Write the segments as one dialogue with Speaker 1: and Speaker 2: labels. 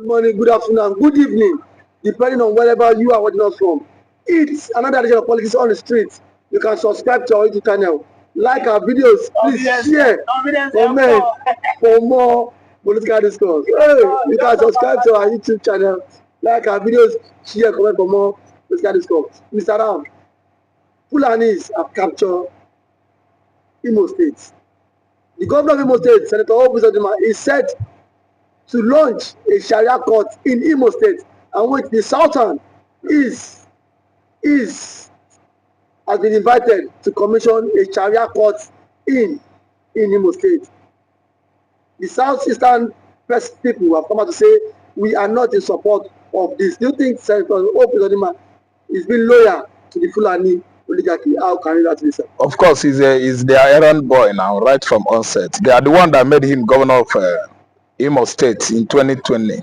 Speaker 1: Good morning, good afternoon, good evening, depending on wherever you are watching us from. It's another edition of Politics on the Street. You can subscribe to our YouTube channel, like our videos, please share, comment for more political discourse. Hey, you can subscribe to our YouTube channel, like our videos, share, comment for more political discourse. Mr. Ram, Fulanis have captured Imo State. The governor of Imo State, Senator Uzodima, is set to launch a Sharia court in Imo State, and which the Sultan has been invited to commission a Sharia court in Imo State. The southeastern people have come out to say we are not in support of this. Do you think Senator Uzodima is being loyal to the Fulani oligarchy? How can you answer this?
Speaker 2: Of course, he's their errand boy now, right from onset. They are the one that made him governor of Imo State in 2020.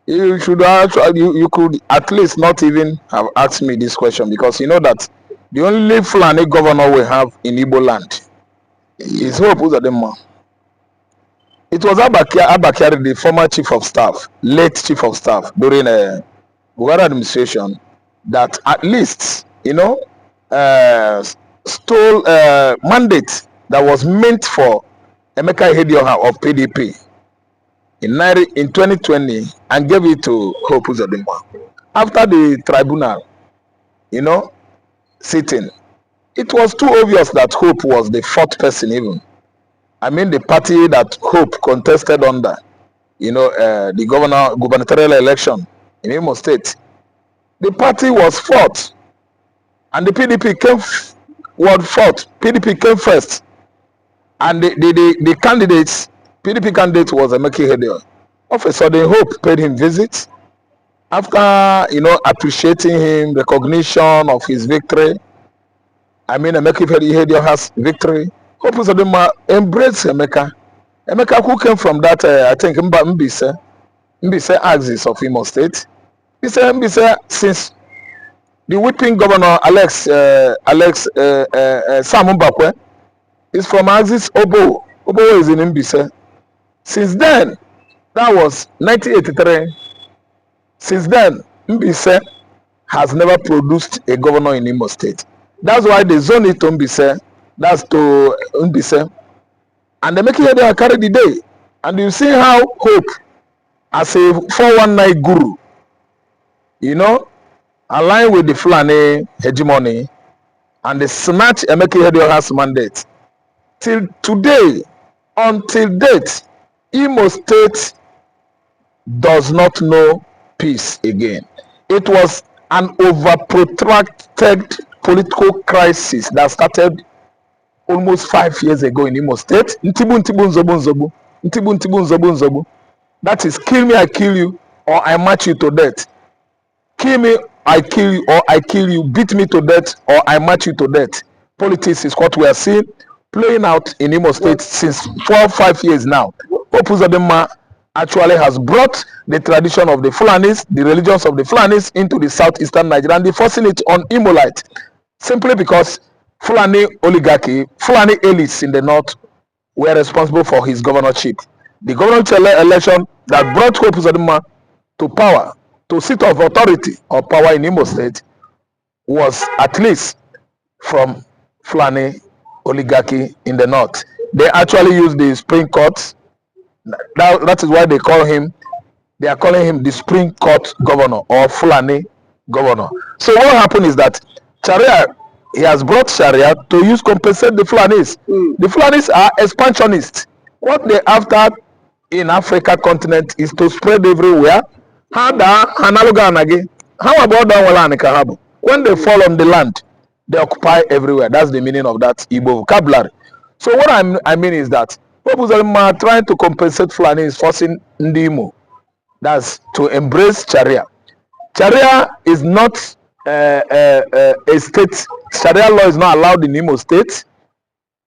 Speaker 2: You should actually, you could at least not even have asked me this question, because you know that the only Fulani governor we have in Igbo land is Hope Uzodima. It was Abakari, the former chief of staff, late chief of staff during a Buhari administration, that at least, stole a mandate that was meant for Emeka Ihedioha of PDP in 2020 and gave it to Hope Uzodima. After the tribunal, sitting, it was too obvious that Hope was the fourth person even. I mean, the party that Hope contested under, the gubernatorial election in Imo State, the party was fourth, and the PDP came fourth. PDP came first, and the candidates, PDP candidate was Emeka Ihedioha. Of a sudden, Hope paid him visits after appreciating him, recognition of his victory. I mean, Emeka Ihedioha's victory. Hope Uzodima embraced Emeka. Emeka, who came from that, I think, Mbise axis of Imo State. Mbise, since the whipping governor Alex Sam Mbakwe is from axis Obo. Obo is in Mbise. Since then, that was 1983. Since then, Mbise has never produced a governor in Imo State. That's why they zone it to Mbise. That's to Mbise. And they make it there carry the day. And you see how Hope, as a 419 guru, align with the Fulani hegemony, and they snatch Emeka Ihedioha's mandate. Till today, until date, Imo State does not know peace again. It was an over-protracted political crisis that started almost 5 years ago in Imo State. Nzobu. That is, kill me, I kill you, or I match you to death. Kill me, I kill you, or I kill you. Beat me to death, or I match you to death. Politics is what we are seeing playing out in Imo State since 4 or 5 years now. Hope Uzodima actually has brought the tradition of the Fulanis, the religions of the Fulanis, into the southeastern Nigeria, and they're forcing it on Imolite, simply because Fulani oligarchy, Fulani elites in the north were responsible for his governorship. The governorship election that brought Hope Uzodima to power, to seat of authority or power in Imo State, was at least from Fulani oligarchy in the north. They actually used the Supreme Court. That is why they are calling him the Supreme Court governor or Fulani governor. So what happened is that Sharia, he has brought Sharia to compensate the Fulanis. The Fulanis are expansionists. What they after in Africa continent is to spread everywhere. How about that? When they fall on the land, they occupy everywhere. That's the meaning of that Igbo vocabulary. So what I mean is that people are trying to compensate Fulani is forcing Ndimo. That's to embrace Sharia. Sharia is not a state. Sharia law is not allowed in Imo State.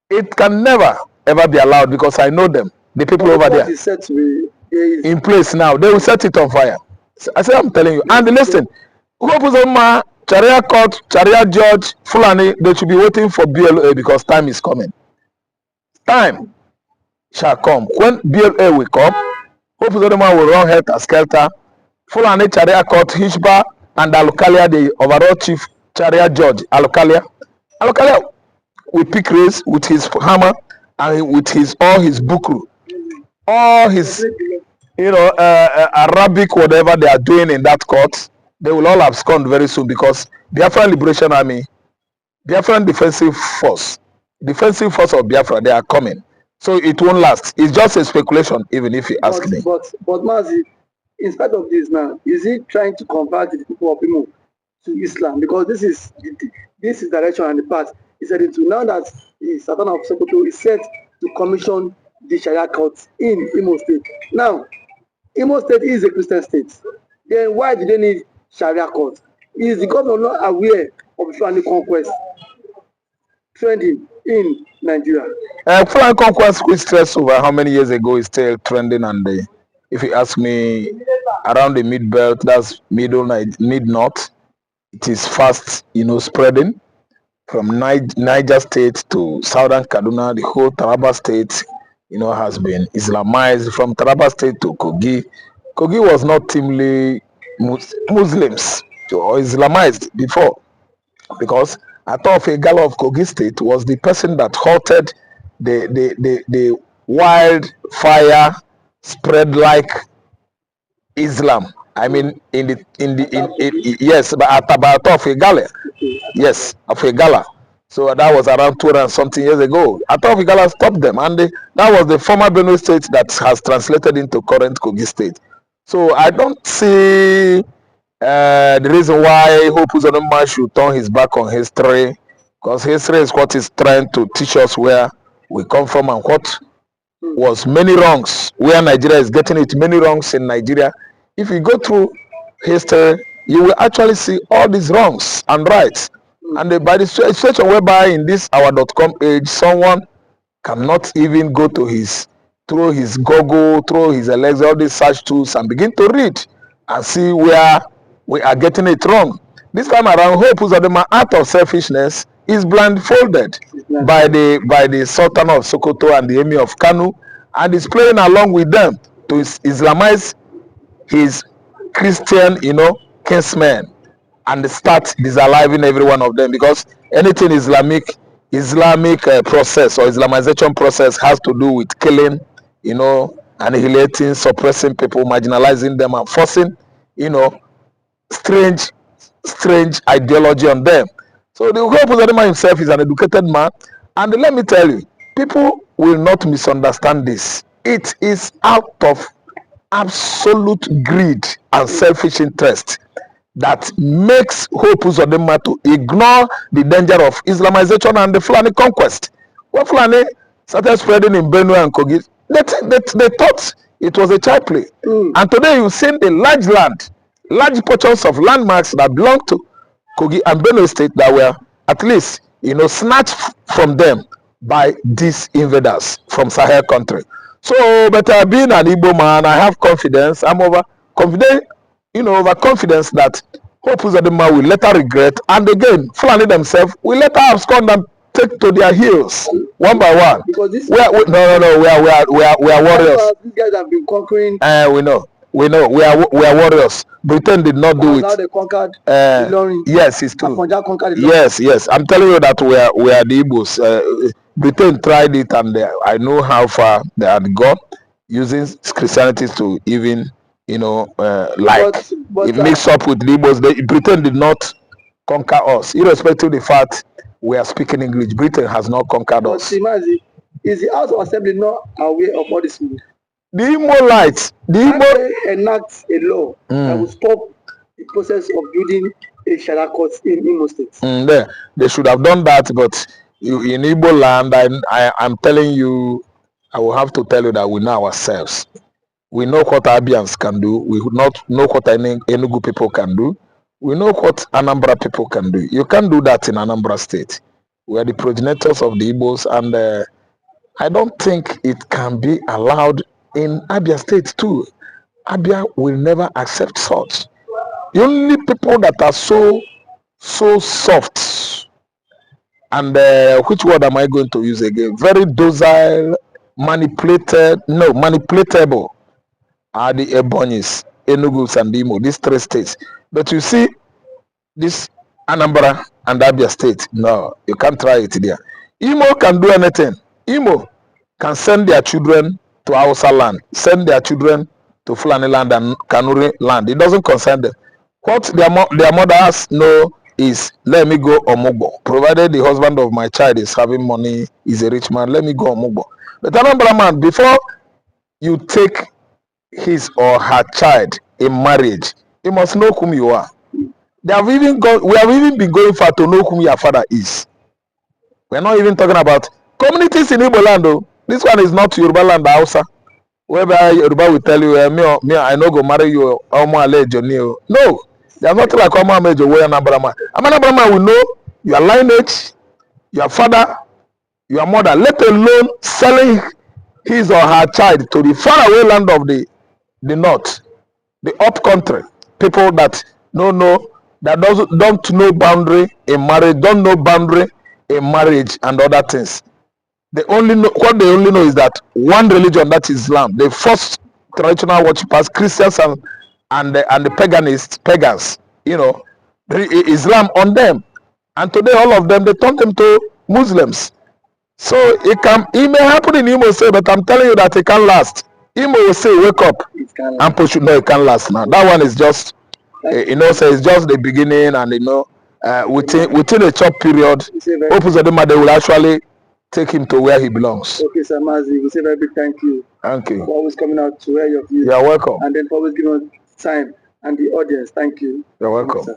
Speaker 2: It can never ever be allowed, because I know them, the people over there in place now. They will set it on fire. I say, I'm telling you. And listen, Sharia court, Sharia judge, Fulani, they should be waiting for BLA, because time is coming. Time shall come. When BLA will come, Hope Uzodima will run helter-skelter. Fulani Sharia Court, Hishba, and Alukalia, the overall chief Sharia judge, Alukalia. Alukalia will pick race with his hammer and with his all his bukru, all his Arabic, whatever they are doing in that court, they will all abscond very soon because Biafra Liberation Army, Biafran defensive force of Biafra, they are coming. So it won't last. It's just a speculation, even if you ask me.
Speaker 1: But Mazi, in spite of this now, is he trying to convert the people of Imo to Islam? Because this is direction and the path he said into. Now that the Sultan of Sokoto is set to commission the Sharia court in Imo State. Now, Imo State is a Christian state. Then why do they need Sharia court? Is the government not aware of Fulani conquest trending in Nigeria?
Speaker 2: Fulani conquest, which stress over how many years ago, is still trending, and if you ask me, around the mid belt, that's mid north, it is fast, spreading from Niger State to southern Kaduna. The whole Taraba State, has been Islamized. From Taraba State to Kogi. Kogi was not timely Muslims or Islamized before, because Atofe Gala of Kogi State was the person that halted the wildfire spread like Islam. I mean, yes, but Atofe Gala, yes, of Gala. So that was around 200 and something years ago. Atofe Gala stopped them, and that was the former Benue State that has translated into current Kogi State. So I don't see the reason why Hope Uzodima should turn his back on history, because history is what is trying to teach us where we come from and what was many wrongs, where Nigeria is getting it, many wrongs in Nigeria. If you go through history, you will actually see all these wrongs and rights. And by the situation whereby in this our.com age, someone cannot even go to through his Google, through his Alexa, all these search tools, and begin to read and see where we are getting it wrong. This time around, Hope Uzodima, out of selfishness, is blindfolded by the Sultan of Sokoto and the Emir of Kanu, and is playing along with them to Islamize his Christian, kinsmen, and start disaliving every one of them, because anything Islamic process or Islamization process has to do with killing, annihilating, suppressing people, marginalizing them, and forcing, strange ideology on them. So the Hope Uzodima himself is an educated man, and let me tell you, people will not misunderstand this. It is out of absolute greed and selfish interest that makes Hope Uzodima to ignore the danger of Islamization and the Fulani conquest. When Fulani started spreading in Benue and Kogi, they thought it was a child play. And today you've seen the large portions of landmarks that belong to Kogi and Benue State that were at least, snatched from them by these invaders from Sahel country. So, but being an Igbo man, I have confidence. I'm overconfident, overconfidence that Hope Uzodima will later regret, and again, Fulani themselves will later abscond and take to their heels one by one.
Speaker 1: Because this
Speaker 2: we are warriors.
Speaker 1: These guys have been conquering.
Speaker 2: We know. We are warriors. Britain did not do it.
Speaker 1: Now they conquered
Speaker 2: yes, it's true.
Speaker 1: Conquered
Speaker 2: yes. I'm telling you that we are the Igbos. Britain tried it, and I know how far they had gone using Christianity to even, it mixed up with the Igbos. Britain did not conquer us, irrespective of the fact we are speaking English. Britain has not conquered us.
Speaker 1: Is the House of Assembly not aware of all this?
Speaker 2: The Igbo
Speaker 1: enact a law that will stop the process of building a Sharia court in Imo State.
Speaker 2: They should have done that, but in Igbo land, I'm telling you, I will have to tell you that we know ourselves. We know what Abians can do. We not know what Enugu people can do. We know what Anambra people can do. You can't do that in Anambra State. We are the progenitors of the Igbos, and I don't think it can be allowed in Abia State too. Abia will never accept such. The only people that are so soft, and which word am I going to use again? Very docile, manipulatable. are the Ebonyis, Enugu, and Imo, these three states. But you see, this Anambra and Abia state, no, you can't try it there. Imo can do anything. Imo can send their children to Hausa land, send their children to Fulani land and Kanuri land. It doesn't concern them. What their mothers know is, let me go Omugbo. Provided the husband of my child is having money, is a rich man, let me go Omugbo. But Anambra man, before you take his or her child in marriage, you must know whom you are. We have even been going far to know whom your father is. We're not even talking about communities in Igbo land. Though. This one is not Yoruba land, Hausa. Whereby Yoruba will tell you, I no go marry you, Omo Alejo Neo. No, there's nothing like Omo Alejo where Anabrama. Anabrama will know your lineage, your father, your mother, let alone selling his or her child to the faraway land of the north, the up country, people that don't know boundary in marriage, don't know boundary in marriage and other things. They only know is that one religion, that is Islam. The first traditional worshippers, Christians and the pagans, Islam on them. And today all of them, they turn them to Muslims. So it may happen in Imo State, but I'm telling you that it can't last. Imo will say, wake up. And push, no, it can't last now. That one is just, so it's just the beginning, and within a short period, Uzodima, they will actually take him to where he belongs.
Speaker 1: Okay, Sir Mazi, we say very big thank you.
Speaker 2: Thank you.
Speaker 1: For always coming out to hear your views.
Speaker 2: You're welcome.
Speaker 1: And then for always giving us time and the audience. Thank you.
Speaker 2: You're welcome.